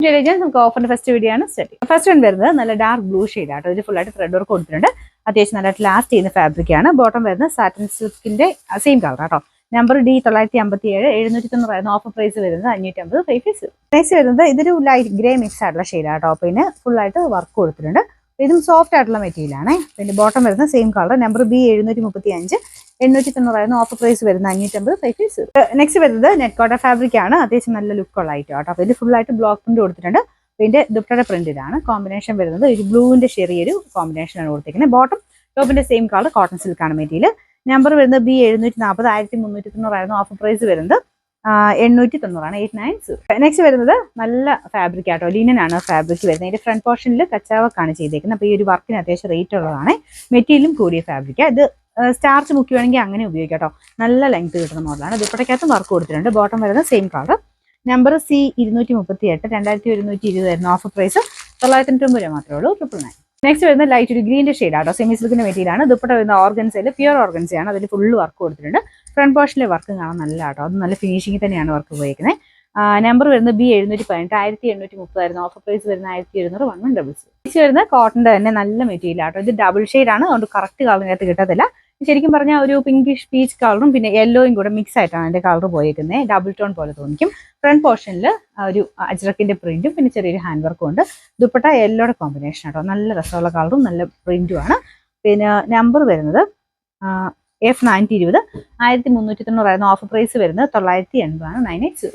നമുക്ക് ഓഫറിന്റെ first video ആണ് start. First one വരുന്നത് നല്ല ഡാർക്ക് ബ്ലൂ ഷെയ്ഡ് ആട്ടോ. ഇത് ഫുൾ ആയിട്ട് ത്രെഡ് വർക്ക് കൊടുത്തിട്ടുണ്ട്. അത്യാവശ്യം നല്ലതായിട്ട് ലാസ്റ്റ് ചെയ്യുന്ന ഫാബ്രിക് ആണ്. ബോട്ടം വരുന്നത് സാറ്റിൻ സിൽക്കിന്റെ സെയിം കളർ ആട്ടോ. നമ്പർ D 957 790 ഓഫർ പ്രൈസ് വരുന്നത് 550 ഫൈവ് ഫീസ്. നെക്സ്റ്റ് വരുന്നത് ഇതൊരു ലൈറ്റ് ഗ്രേ മിക്സ് ആയിട്ടുള്ള ഷെയ്ഡ് ആട്ടോ. പിന്നെ ഫുൾ ആയിട്ട് വർക്ക് കൊടുത്തിട്ടുണ്ട്. ഇതും സോഫ്റ്റ് ആയിട്ടുള്ള മെറ്റീരിയൽ ആണ്. പിന്നെ ബോട്ടം വരുന്ന same colour. Number B 735 890 offer price വരുന്ന 550 ഫൈവ് ഫീസ്. നെക്സ്റ്റ് വരുന്നത് നെറ്റ് കോട്ടൺ ഫാബ്രിക് ആണ്. അത്യാവശ്യം നല്ല ലുക്ക് ഉള്ള ഐറ്റം ആട്ടോ. അപ്പോൾ ഇത് ഫുൾ ആയിട്ട് ബ്ലോക്ക് പ്രിന്റ് കൊടുത്തിട്ടുണ്ട്. പിന്നെ ദുപ്പട്ടയുടെ പ്രിന്റ് ഇതാണ്. കോമ്പിനേഷൻ വരുന്നത് ഒരു ബ്ലൂവിന്റെ ചെറിയൊരു കോമ്പിനേഷൻ ആണ് കൊടുത്തിരിക്കുന്നത്. ബോട്ടം ടോപ്പിന്റെ സെയിം കളർ കോട്ടൺ സിൽക്ക് ആണ് മെറ്റീരിയൽ. നമ്പർ വരുന്നത് B 740 1390 ഓഫർ പ്രൈസ് വരുന്നത് 890 890. നെക്സ്റ്റ് വരുന്നത് നല്ല ഫാബ്രിക് ആട്ടോ. ലിനൻ ആണ് ഫാബ്രിക് വരുന്നത്. ഇതിന്റെ ഫ്രണ്ട് പോർഷനിൽ കച്ചാവക്കാണ് ചെയ്തേക്കുന്നത്. അപ്പോൾ ഈ ഒരു വർക്കിന് അത്യാവശ്യം റേറ്റ് ഉള്ളതാണ്. മെറ്റീരിയലും കൂടിയ ഫാബ്രിക്. ഇത് സ്റ്റാർച്ച് മുക്കി വേണമെങ്കിൽ അങ്ങനെ ഉപയോഗിക്കാം കേട്ടോ. നല്ല ലെങ്ത് കിട്ടുന്ന മോഡലാണ്. ദുപ്പട്ടയ്ക്കകത്തും വർക്ക് കൊടുത്തിട്ടുണ്ട്. ബോട്ടം വരുന്നത് സെയിം കളർ. നമ്പർ C 238 2120 വരുന്ന ഓഫർ പ്രൈസ് 990 രൂപ മാത്രമേ ഉള്ളൂ. 999. നെക്സ്റ്റ് വരുന്ന ലൈറ്റ് ഒരു ഗ്രീൻ്റെ ഷെയ്ഡ് ആട്ടോ. സെമി സിൽക്കിന്റെ മെറ്റീരിയൽ ആണ്. ദുപ്പട്ട വരുന്ന ഓർഗൻസയിൽ പ്യുവർ ഓർഗൻസയാണ്. അതിൽ ഫുള്ള് വർക്ക് കൊടുത്തിട്ടുണ്ട്. ഫ്രണ്ട് പോർഷനിലെ വർക്ക് കാണാൻ നല്ല ആട്ടോ. അത് നല്ല ഫിനിഷിംഗ് തന്നെയാണ് വർക്ക് ഉപയോഗിക്കുന്നത്. നമ്പർ വരുന്നത് B 718 1830 ഓഫർ പ്രൈസ് വരുന്ന 1700 1166. നെക്സ്റ്റ് വരുന്ന കോട്ടന്റെ തന്നെ നല്ല മെറ്റീരിയൽ ആട്ടോ. ഇത് ഡബിൾ ഷെയ്ഡ് ആണ്. അതുകൊണ്ട് കറക്റ്റ് കളറിനകത്ത് കിട്ടത്തില്ല. ശരിക്കും പറഞ്ഞാൽ ഒരു പിങ്കിഷ് പീച്ച് കളറും പിന്നെ യെല്ലോയും കൂടെ മിക്സ് ആയിട്ടാണ് അതിന്റെ കളർ പോയിരിക്കുന്നത്. ഡബിൾ ടോൺ പോലെ തോന്നിക്കും. ഫ്രണ്ട് പോർഷനിൽ ഒരു അജ്രക്കിന്റെ പ്രിന്റും പിന്നെ ചെറിയൊരു ഹാൻഡ് വർക്കും ഉണ്ട്. ദുപ്പട്ട യെല്ലോയുടെ കോമ്പിനേഷൻ ആട്ടോ. നല്ല രസമുള്ള കളറും നല്ല പ്രിന്റും ആണ്. പിന്നെ നമ്പർ വരുന്നത് F 920 1390 ഓഫർ പ്രൈസ് വരുന്നത് 980 980.